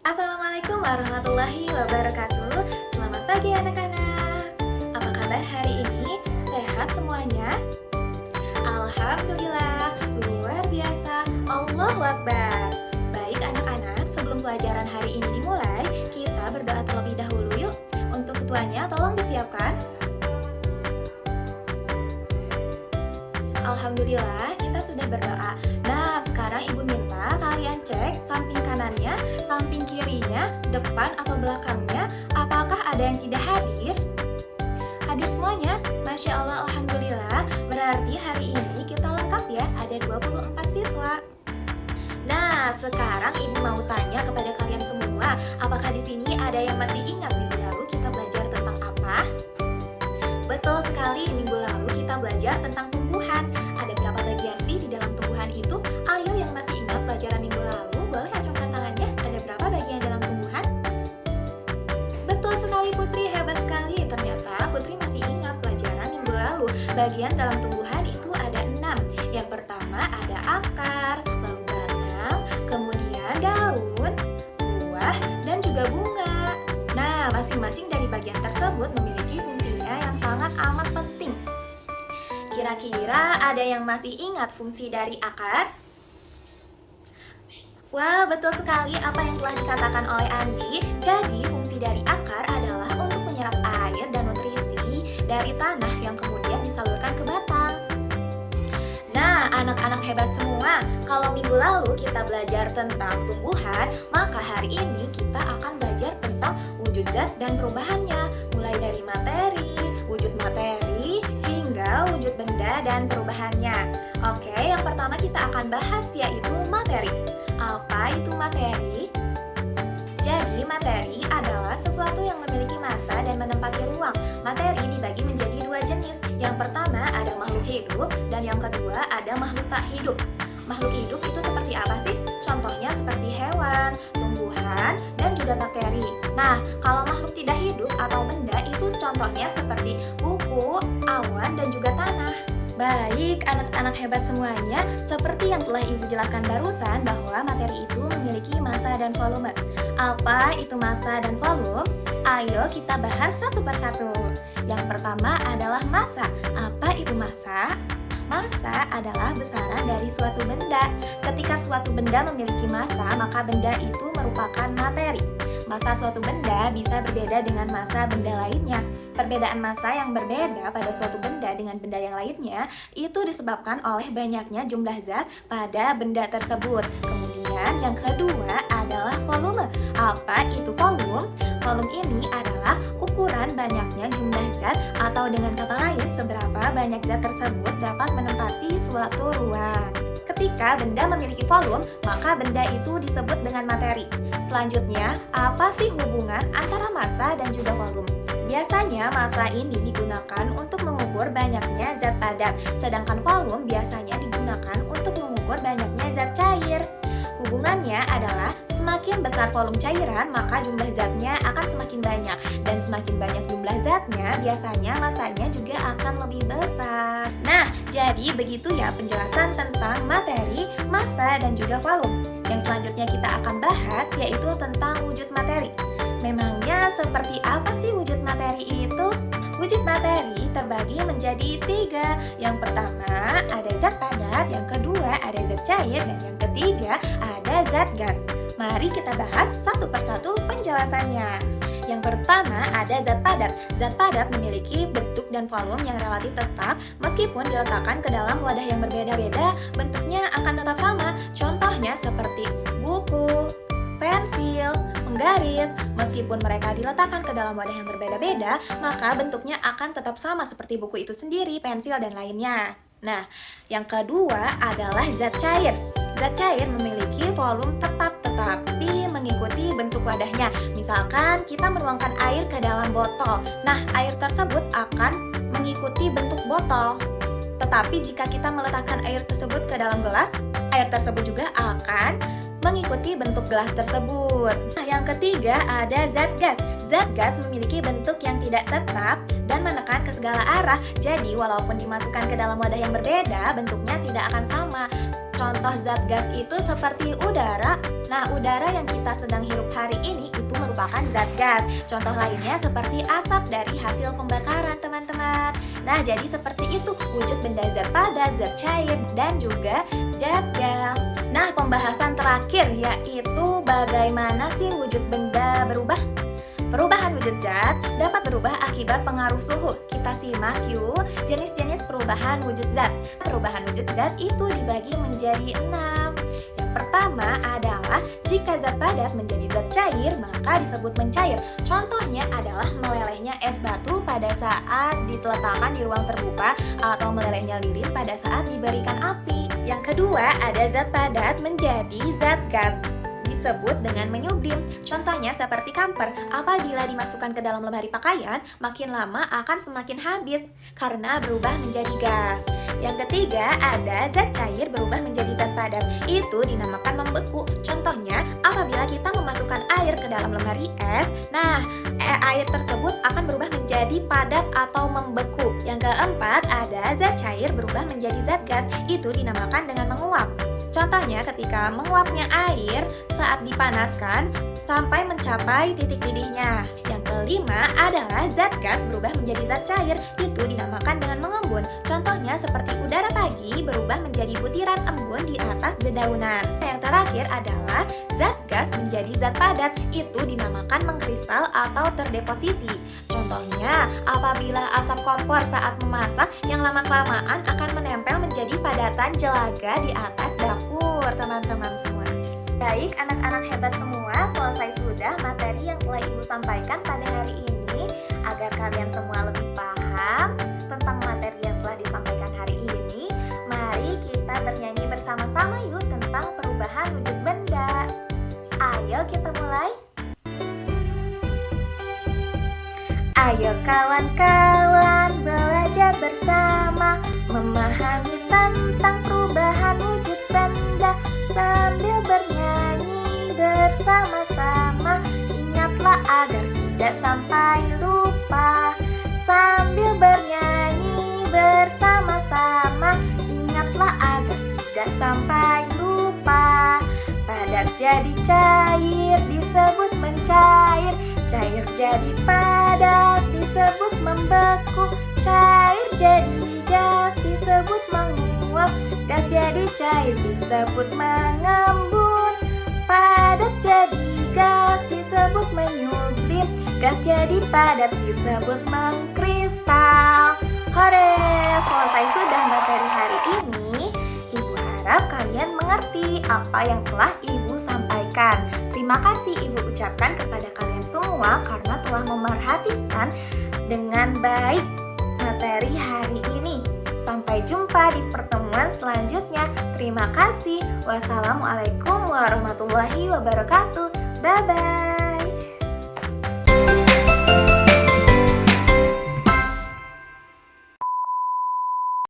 Assalamualaikum warahmatullahi wabarakatuh. Selamat pagi anak-anak. Apa kabar hari ini? Sehat semuanya? Alhamdulillah, luar biasa. Allahu Akbar. Baik anak-anak, sebelum pelajaran hari ini dimulai, kita berdoa terlebih dahulu yuk. Untuk ketuanya tolong disiapkan. Alhamdulillah, kita sudah berdoa. Nah, sekarang Ibu minta kalian cek samping kanannya, samping kirinya, depan atau belakangnya, apakah ada yang tidak hadir? Hadir semuanya? Masya Allah, Alhamdulillah. Berarti hari ini kita lengkap ya, ada 24 siswa. Nah, sekarang Ibu mau tanya kepada kalian semua, apakah di sini ada yang masih ingat minggu lalu kita belajar tentang apa? Betul sekali, minggu lalu kita belajar tentang tumbuhan. Ada berapa bagian sih di dalam tumbuhan itu? Ayo yang masih ingat pelajaran minggu lalu, boleh acungkan tangannya. Ada berapa bagian dalam tumbuhan? Betul sekali Putri, hebat sekali. Ternyata Putri masih ingat pelajaran minggu lalu. Bagian dalam tumbuhan itu ada 6. Yang pertama ada akar, lalu batang, kemudian daun, buah, dan juga bunga. Nah, masing-masing dari bagian tersebut memiliki fungsinya yang sangat amat penting. Kira-kira ada yang masih ingat fungsi dari akar? Wah, betul sekali apa yang telah dikatakan oleh Andi. Jadi, fungsi dari akar adalah untuk menyerap air dan nutrisi dari tanah yang kemudian disalurkan ke batang. Nah, anak-anak hebat semua, kalau minggu lalu kita belajar tentang tumbuhan, maka hari ini kita akan belajar tentang wujud zat dan perubahannya, mulai dari materi, wujud materi, hingga wujud benda dan perubahannya. Oke, yang pertama kita akan bahas yaitu materi. Apa itu materi? Jadi, materi adalah sesuatu yang memiliki massa dan menempati ruang. Materi dibagi menjadi 2 jenis. Yang pertama ada makhluk hidup dan yang kedua ada makhluk tak hidup. Makhluk hidup itu seperti apa sih? Contohnya seperti hewan, tumbuhan, dan juga bakteri. Nah, kalau makhluk tidak hidup atau benda itu contohnya seperti buku, awan, dan juga tanah. Baik, anak-anak hebat semuanya, seperti yang telah Ibu jelaskan barusan bahwa materi itu memiliki massa dan volume. Apa itu massa dan volume? Ayo kita bahas satu persatu. Yang pertama adalah massa. Apa itu massa? Massa adalah besaran dari suatu benda. Ketika suatu benda memiliki massa, maka benda itu merupakan materi. Massa suatu benda bisa berbeda dengan massa benda lainnya. Perbedaan massa yang berbeda pada suatu benda dengan benda yang lainnya itu disebabkan oleh banyaknya jumlah zat pada benda tersebut. Kemudian yang kedua adalah volume. Apa itu volume? Volume ini adalah ukuran banyaknya jumlah zat atau dengan kata lain seberapa banyak zat tersebut dapat menempati suatu ruang. Ketika benda memiliki volume, maka benda itu disebut dengan materi. Selanjutnya, apa sih hubungan antara massa dan juga volume? Biasanya massa ini digunakan untuk mengukur banyaknya zat padat, sedangkan volume biasanya digunakan untuk mengukur banyaknya zat cair. Hubungannya adalah semakin besar volume cairan, maka jumlah zatnya akan semakin banyak. Dan semakin banyak jumlah zatnya, biasanya massanya juga akan lebih besar. Nah, jadi begitu ya penjelasan tentang materi, massa, dan juga volume. Yang selanjutnya kita akan bahas yaitu tentang wujud materi. Memangnya seperti apa sih wujud materi itu? Wujud materi terbagi menjadi 3. Yang pertama ada zat padat, yang kedua ada zat cair, dan yang ketiga ada zat gas. Mari kita bahas satu persatu penjelasannya. Yang pertama ada zat padat. Zat padat memiliki bentuk dan volume yang relatif tetap. Meskipun diletakkan ke dalam wadah yang berbeda-beda, bentuknya akan tetap sama. Contohnya seperti buku, pensil, penggaris. Meskipun mereka diletakkan ke dalam wadah yang berbeda-beda, maka bentuknya akan tetap sama seperti buku itu sendiri, pensil, dan lainnya. Nah, yang kedua adalah zat cair. Zat cair memiliki volume tetap tetapi mengikuti bentuk wadahnya. Misalkan kita menuangkan air ke dalam botol. Nah, air tersebut akan mengikuti bentuk botol. Tetapi jika kita meletakkan air tersebut ke dalam gelas, air tersebut juga akan mengikuti bentuk gelas tersebut. Nah, yang ketiga ada zat gas. Zat gas memiliki bentuk yang tidak tetap dan menekan ke segala arah. Jadi, walaupun dimasukkan ke dalam wadah yang berbeda, bentuknya tidak akan sama. Contoh zat gas itu seperti udara. Nah, udara yang kita sedang hirup hari ini itu merupakan zat gas. Contoh lainnya seperti asap dari hasil pembakaran, teman-teman. Nah, jadi seperti itu wujud benda zat padat, zat cair, dan juga zat gas. Nah, pembahasan terakhir yaitu bagaimana sih wujud benda berubah? Perubahan wujud zat dapat berubah akibat pengaruh suhu. Kita simak yuk jenis-jenis perubahan wujud zat. Perubahan wujud zat itu dibagi menjadi 6. Yang pertama adalah jika zat padat menjadi zat cair, maka disebut mencair. Contohnya adalah melelehnya es batu pada saat diletakkan di ruang terbuka atau melelehnya lilin pada saat diberikan api. Yang kedua ada zat padat menjadi zat gas, disebut dengan menyublim. Contohnya seperti kamper, apabila dimasukkan ke dalam lemari pakaian, makin lama akan semakin habis karena berubah menjadi gas. Yang ketiga ada zat cair berubah menjadi zat padat, itu dinamakan membeku. Contohnya apabila kita memasukkan air ke dalam lemari es, nah air tersebut akan berubah menjadi padat atau membeku. Yang keempat ada zat cair berubah menjadi zat gas, itu dinamakan dengan menguap. Contohnya ketika menguapnya air saat dipanaskan sampai mencapai titik didihnya. Yang kelima adalah zat gas berubah menjadi zat cair, itu dinamakan dengan mengembun. Contohnya seperti udara pagi berubah menjadi butiran embun di atas dedaunan. Yang terakhir adalah zat gas menjadi zat padat, itu dinamakan mengkristal atau terdeposisi. Contohnya apabila asap kompor saat memasak yang lama-kelamaan akan menempel menjadi padatan jelaga di atas dapur, teman-teman semua. Baik, anak-anak hebat semua, selesai sudah materi yang telah Ibu sampaikan pada hari ini. Agar kalian semua lebih paham tentang materi yang telah disampaikan hari ini, mari kita bernyanyi bersama-sama yuk tentang perubahan wujud benda. Ayo kita mulai. Ayo kawan-kawan belajar bersama, memahami tentang perubahan wujud benda. Sambil bernyanyi bersama-sama, ingatlah agar tidak sampai lupa. Sambil bernyanyi bersama-sama, ingatlah agar tidak sampai lupa. Padat jadi cair disebut mencair, cair jadi padat disebut membeku, cair jadi gas disebut menguap, gas jadi cair disebut mengembun, padat jadi gas disebut menyublim, gas jadi padat disebut mengkristal. Hore, selesai sudah materi hari ini. Ibu harap kalian mengerti apa yang telah Ibu sampaikan. Terima kasih Ibu ucapkan kepada kalian semua karena telah memerhatikan dengan baik materi hari ini. Sampai jumpa di pertemuan selanjutnya. Terima kasih. Wassalamualaikum warahmatullahi wabarakatuh. Bye-bye.